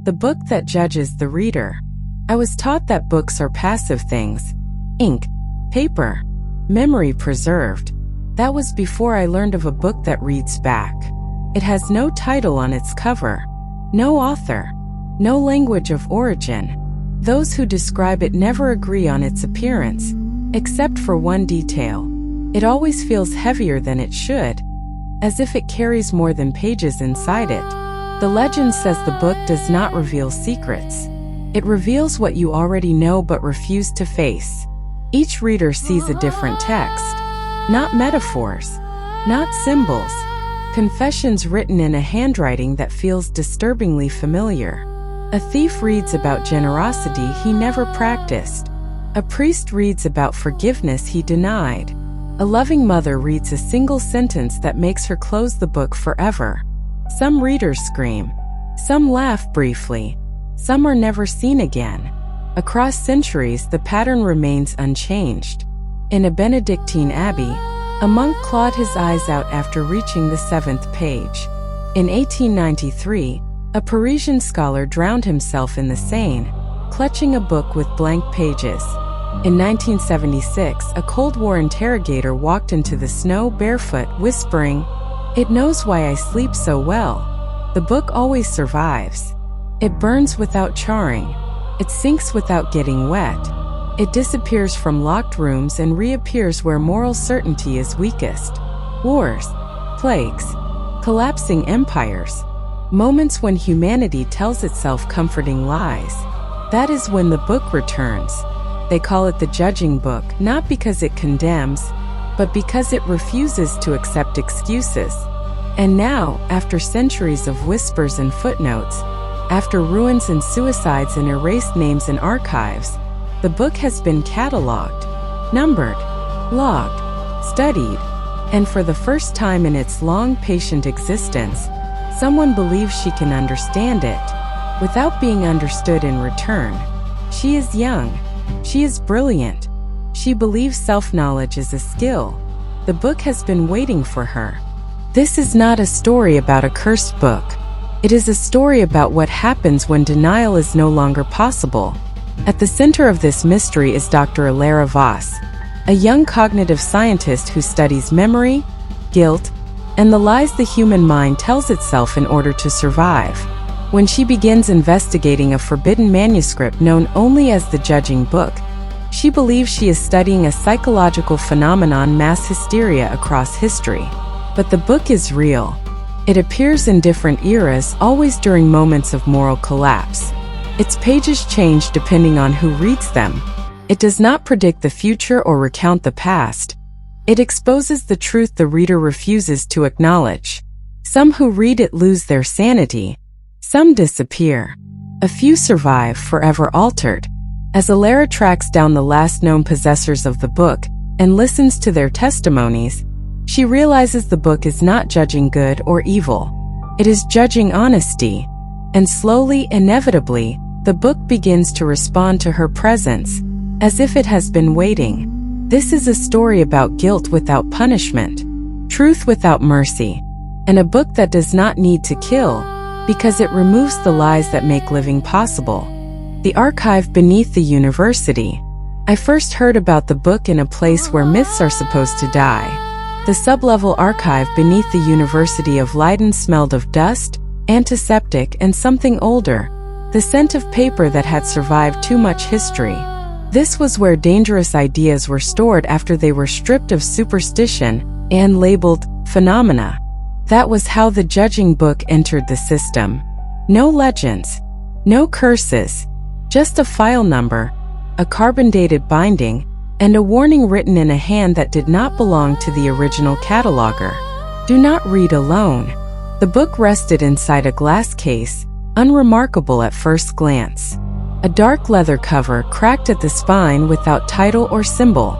The book that judges the reader. I was taught that books are passive things. Ink, paper, memory preserved. That was before I learned of a book that reads back. It has no title on its cover, no author, no language of origin. Those who describe it never agree on its appearance, except for one detail. It always feels heavier than it should, as if it carries more than pages inside it. The legend says the book does not reveal secrets. It reveals what you already know but refuse to face. Each reader sees a different text. Not metaphors, not symbols. Confessions written in a handwriting that feels disturbingly familiar. A thief reads about generosity he never practiced. A priest reads about forgiveness he denied. A loving mother reads a single sentence that makes her close the book forever. Some readers scream. Some laugh briefly. Some are never seen again. Across centuries, the pattern remains unchanged. In a Benedictine abbey, a monk clawed his eyes out after reaching the 7th page. In 1893, a Parisian scholar drowned himself in the Seine, clutching a book with blank pages. In 1976, a Cold War interrogator walked into the snow barefoot, whispering, "It knows why I sleep so well." The book always survives. It burns without charring. It sinks without getting wet. It disappears from locked rooms and reappears where moral certainty is weakest. Wars, plagues, collapsing empires. Moments when humanity tells itself comforting lies. That is when the book returns. They call it the judging book, not because it condemns, but because it refuses to accept excuses. And now, after centuries of whispers and footnotes, after ruins and suicides and erased names in archives, the book has been catalogued, numbered, logged, studied, and for the first time in its long, patient existence, someone believes she can understand it, without being understood in return. She is young. She is brilliant. She believes self-knowledge is a skill. The book has been waiting for her. This is not a story about a cursed book. It is a story about what happens when denial is no longer possible. At the center of this mystery is Dr. Alara Voss, a young cognitive scientist who studies memory, guilt, and the lies the human mind tells itself in order to survive. When she begins investigating a forbidden manuscript known only as the judging book, she believes she is studying a psychological phenomenon, mass hysteria across history. But the book is real. It appears in different eras, always during moments of moral collapse. Its pages change depending on who reads them. It does not predict the future or recount the past. It exposes the truth the reader refuses to acknowledge. Some who read it lose their sanity. Some disappear. A few survive, forever altered. As Alara tracks down the last known possessors of the book and listens to their testimonies, she realizes the book is not judging good or evil. It is judging honesty. And slowly, inevitably, the book begins to respond to her presence, as if it has been waiting. This is a story about guilt without punishment, truth without mercy, and a book that does not need to kill, because it removes the lies that make living possible. The archive beneath the university. I first heard about the book in a place where myths are supposed to die. The sublevel archive beneath the University of Leiden smelled of dust, antiseptic, and something older, the scent of paper that had survived too much history. This was where dangerous ideas were stored after they were stripped of superstition and labeled phenomena. That was how the judging book entered the system. No legends, no curses, just a file number, a carbon-dated binding, and a warning written in a hand that did not belong to the original cataloger. Do not read alone. The book rested inside a glass case, unremarkable at first glance. A dark leather cover cracked at the spine without title or symbol.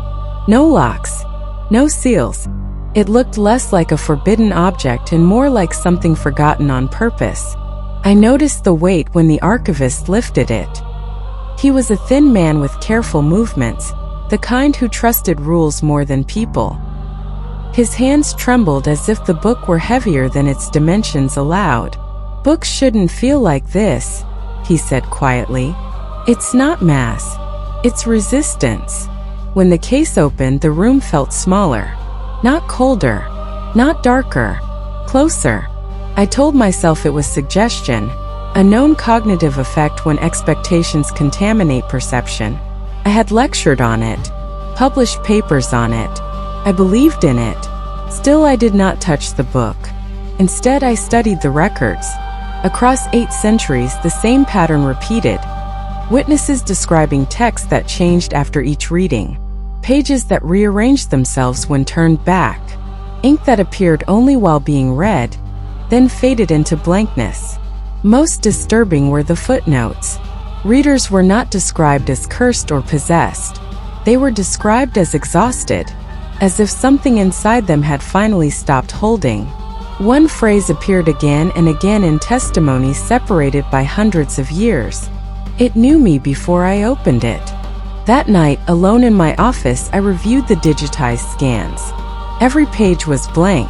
No locks, no seals. It looked less like a forbidden object and more like something forgotten on purpose. I noticed the weight when the archivist lifted it. He was a thin man with careful movements, the kind who trusted rules more than people. His hands trembled as if the book were heavier than its dimensions allowed. Books shouldn't feel like this, he said quietly. It's not mass. It's resistance. When the case opened, the room felt smaller. Not colder. Not darker. Closer. I told myself it was suggestion, a known cognitive effect when expectations contaminate perception. I had lectured on it, published papers on it. I believed in it. Still, I did not touch the book. Instead, I studied the records. Across 8 centuries, the same pattern repeated. Witnesses describing text that changed after each reading. Pages that rearranged themselves when turned back. Ink that appeared only while being read, then faded into blankness. Most disturbing were the footnotes. Readers were not described as cursed or possessed. They were described as exhausted, as if something inside them had finally stopped holding. One phrase appeared again and again in testimonies separated by hundreds of years. It knew me before I opened it. That night, alone in my office, I reviewed the digitized scans. Every page was blank.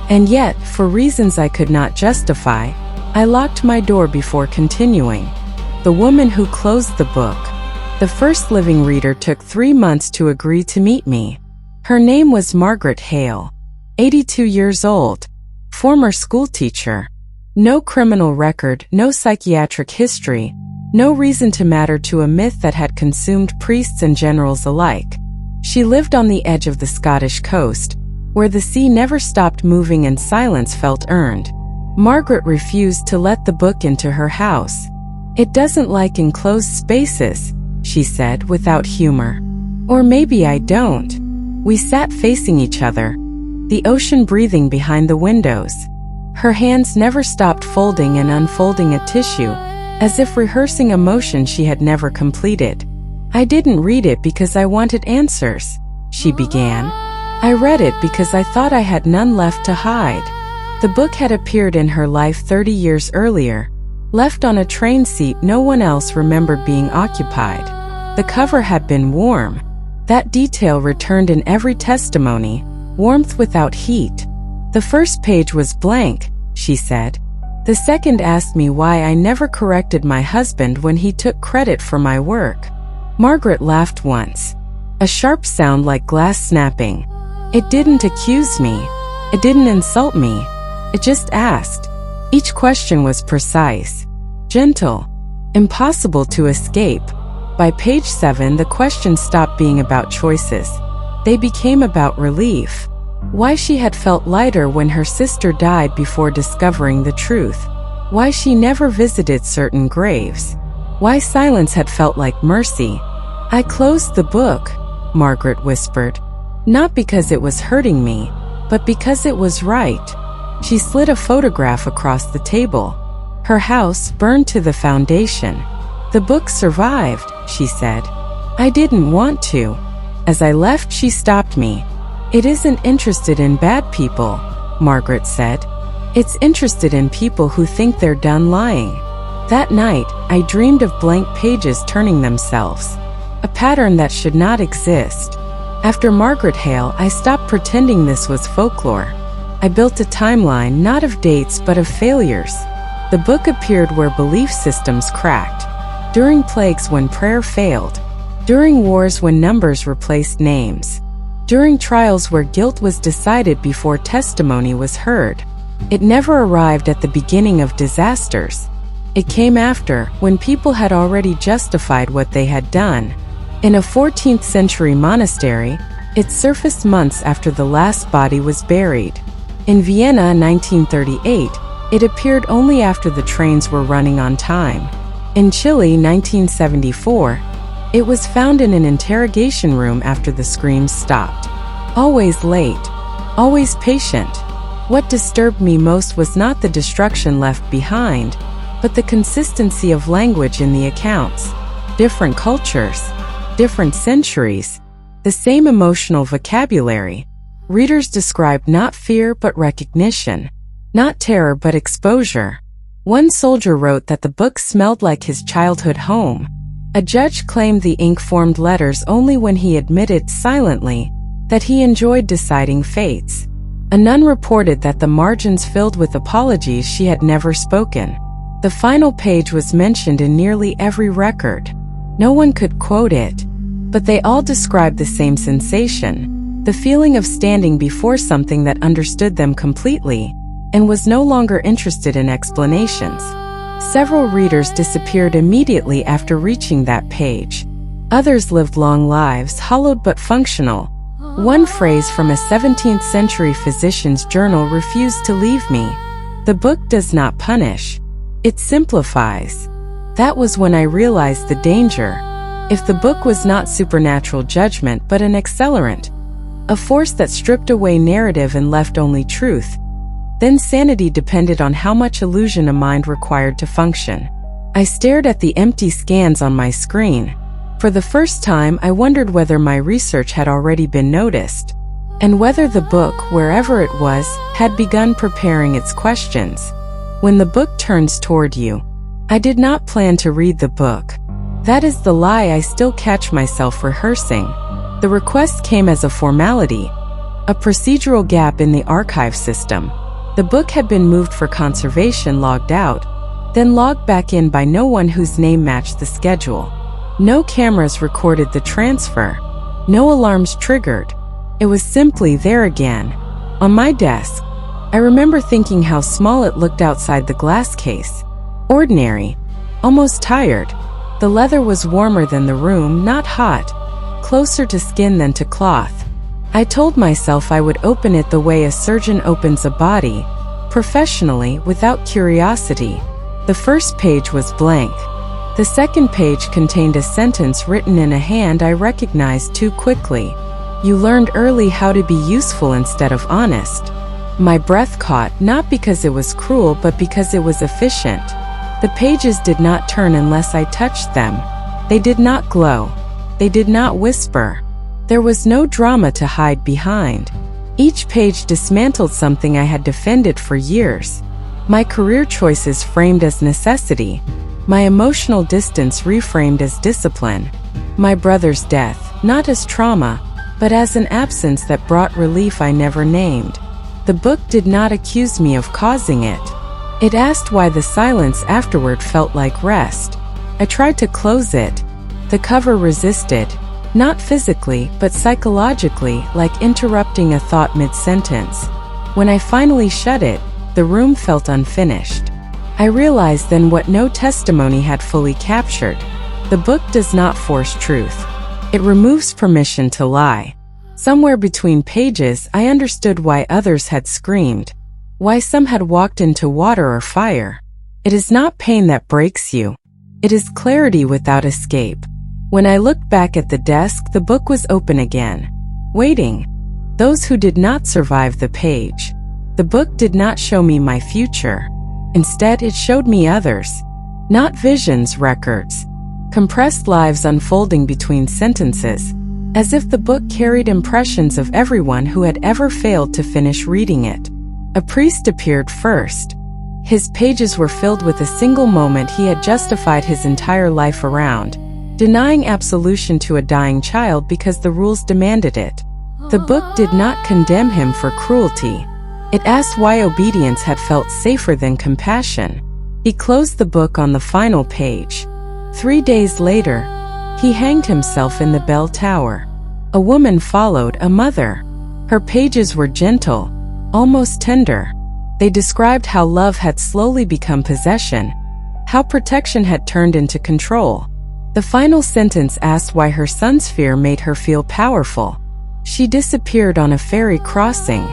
And yet, for reasons I could not justify, I locked my door before continuing. The woman who closed the book, the first living reader, took 3 months to agree to meet me. Her name was Margaret Hale, 82 years old, former schoolteacher. No criminal record, no psychiatric history, no reason to matter to a myth that had consumed priests and generals alike. She lived on the edge of the Scottish coast, where the sea never stopped moving and silence felt earned. Margaret refused to let the book into her house. It doesn't like enclosed spaces, she said without humor. Or maybe I don't. We sat facing each other, the ocean breathing behind the windows. Her hands never stopped folding and unfolding a tissue, as if rehearsing a motion she had never completed. I didn't read it because I wanted answers, she began. I read it because I thought I had none left to hide. The book had appeared in her life 30 years earlier, left on a train seat no one else remembered being occupied. The cover had been warm. That detail returned in every testimony, warmth without heat. The first page was blank, she said. The second asked me why I never corrected my husband when he took credit for my work. Margaret laughed once, a sharp sound like glass snapping. It didn't accuse me. It didn't insult me. It just asked. Each question was precise, gentle, impossible to escape. By page 7, the questions stopped being about choices. They became about relief. Why she had felt lighter when her sister died before discovering the truth. Why she never visited certain graves. Why silence had felt like mercy. I closed the book, Margaret whispered. Not because it was hurting me, but because it was right. She slid a photograph across the table. Her house burned to the foundation. The book survived, she said. I didn't want to. As I left, she stopped me. It isn't interested in bad people, Margaret said. It's interested in people who think they're done lying. That night, I dreamed of blank pages turning themselves. A pattern that should not exist. After Margaret Hale, I stopped pretending this was folklore. I built a timeline not of dates but of failures. The book appeared where belief systems cracked. During plagues when prayer failed. During wars when numbers replaced names. During trials where guilt was decided before testimony was heard. It never arrived at the beginning of disasters. It came after, when people had already justified what they had done. In a 14th century monastery, it surfaced months after the last body was buried. In Vienna, 1938, it appeared only after the trains were running on time. In Chile, 1974, it was found in an interrogation room after the screams stopped. Always late. Always patient. What disturbed me most was not the destruction left behind, but the consistency of language in the accounts. Different cultures. Different centuries. The same emotional vocabulary. Readers described not fear but recognition. Not terror but exposure. One soldier wrote that the book smelled like his childhood home. A judge claimed the ink formed letters only when he admitted silently that he enjoyed deciding fates. A nun reported that the margins filled with apologies she had never spoken. The final page was mentioned in nearly every record. No one could quote it, but they all described the same sensation, the feeling of standing before something that understood them completely and was no longer interested in explanations. Several readers disappeared immediately after reaching that page. Others lived long lives, hollowed but functional. One phrase from a 17th century physician's journal refused to leave me. The book does not punish. It simplifies. That was when I realized the danger. If the book was not supernatural judgment but an accelerant, a force that stripped away narrative and left only truth, then sanity depended on how much illusion a mind required to function. I stared at the empty scans on my screen. For the first time, I wondered whether my research had already been noticed, and whether the book, wherever it was, had begun preparing its questions. When the book turns toward you, I did not plan to read the book. That is the lie I still catch myself rehearsing. The request came as a formality, a procedural gap in the archive system. The book had been moved for conservation, logged out, then logged back in by no one whose name matched the schedule. No cameras recorded the transfer. No alarms triggered. It was simply there again, on my desk. I remember thinking how small it looked outside the glass case. Ordinary, almost tired. The leather was warmer than the room, not hot, closer to skin than to cloth. I told myself I would open it the way a surgeon opens a body, professionally, without curiosity. The first page was blank. The second page contained a sentence written in a hand I recognized too quickly. You learned early how to be useful instead of honest. My breath caught, not because it was cruel but because it was efficient. The pages did not turn unless I touched them. They did not glow. They did not whisper. There was no drama to hide behind. Each page dismantled something I had defended for years. My career choices framed as necessity. My emotional distance reframed as discipline. My brother's death, not as trauma, but as an absence that brought relief I never named. The book did not accuse me of causing it. It asked why the silence afterward felt like rest. I tried to close it. The cover resisted, not physically, but psychologically, like interrupting a thought mid-sentence. When I finally shut it, the room felt unfinished. I realized then what no testimony had fully captured. The book does not force truth. It removes permission to lie. Somewhere between pages, I understood why others had screamed, why some had walked into water or fire. It is not pain that breaks you. It is clarity without escape. When I looked back at the desk, the book was open again, waiting. Those who did not survive the page. The book did not show me my future. Instead, it showed me others. Not visions, records. Compressed lives unfolding between sentences, as if the book carried impressions of everyone who had ever failed to finish reading it. A priest appeared first. His pages were filled with a single moment he had justified his entire life around, denying absolution to a dying child because the rules demanded it. The book did not condemn him for cruelty. It asked why obedience had felt safer than compassion. He closed the book on the final page. 3 days later, he hanged himself in the bell tower. A woman followed, a mother. Her pages were gentle, almost tender. They described how love had slowly become possession, how protection had turned into control. The final sentence asked why her son's fear made her feel powerful. She disappeared on a ferry crossing.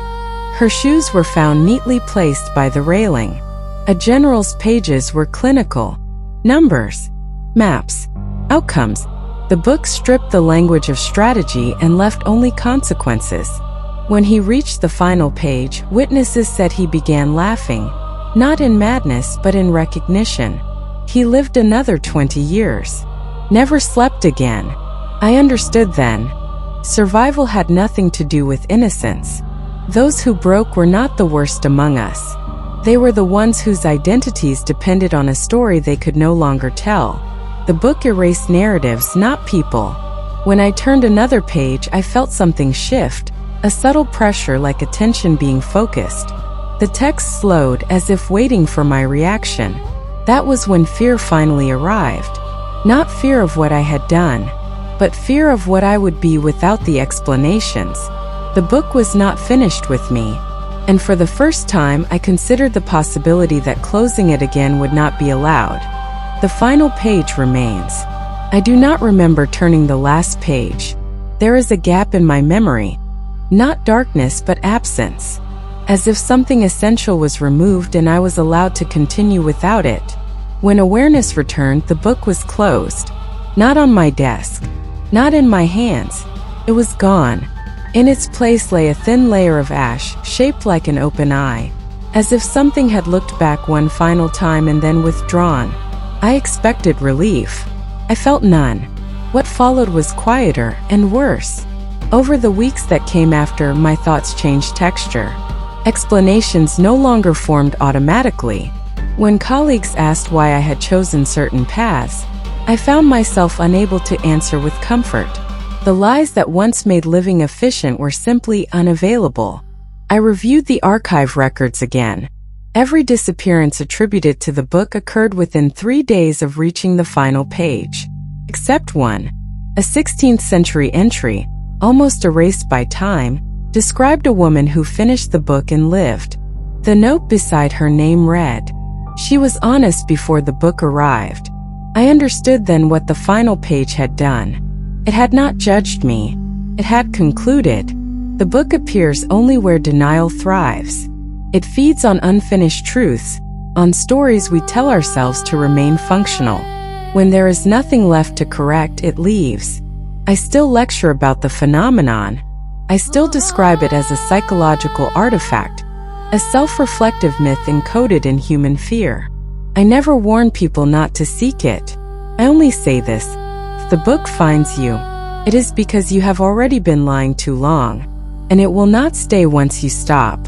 Her shoes were found neatly placed by the railing. A general's pages were clinical. Numbers, maps, outcomes. The book stripped the language of strategy and left only consequences. When he reached the final page, witnesses said he began laughing, not in madness but in recognition. He lived another 20 years. Never slept again. I understood then. Survival had nothing to do with innocence. Those who broke were not the worst among us. They were the ones whose identities depended on a story they could no longer tell. The book erased narratives, not people. When I turned another page, I felt something shift, a subtle pressure like attention being focused. The text slowed as if waiting for my reaction. That was when fear finally arrived. Not fear of what I had done, but fear of what I would be without the explanations. The book was not finished with me, and for the first time I considered the possibility that closing it again would not be allowed. The final page remains. I do not remember turning the last page. There is a gap in my memory. Not darkness but absence. As if something essential was removed and I was allowed to continue without it. When awareness returned, the book was closed. Not on my desk. Not in my hands. It was gone. In its place lay a thin layer of ash, shaped like an open eye. As if something had looked back one final time and then withdrawn. I expected relief. I felt none. What followed was quieter and worse. Over the weeks that came after, my thoughts changed texture. Explanations no longer formed automatically. When colleagues asked why I had chosen certain paths, I found myself unable to answer with comfort. The lies that once made living efficient were simply unavailable. I reviewed the archive records again. Every disappearance attributed to the book occurred within 3 days of reaching the final page. Except one. A 16th century entry, almost erased by time, described a woman who finished the book and lived. The note beside her name read, "She was honest before the book arrived." I understood then what the final page had done. It had not judged me. It had concluded. The book appears only where denial thrives. It feeds on unfinished truths, on stories we tell ourselves to remain functional. When there is nothing left to correct, it leaves. I still lecture about the phenomenon. I still describe it as a psychological artifact, a self-reflective myth encoded in human fear. I never warn people not to seek it. I only say this: if the book finds you, it is because you have already been lying too long, and it will not stay once you stop.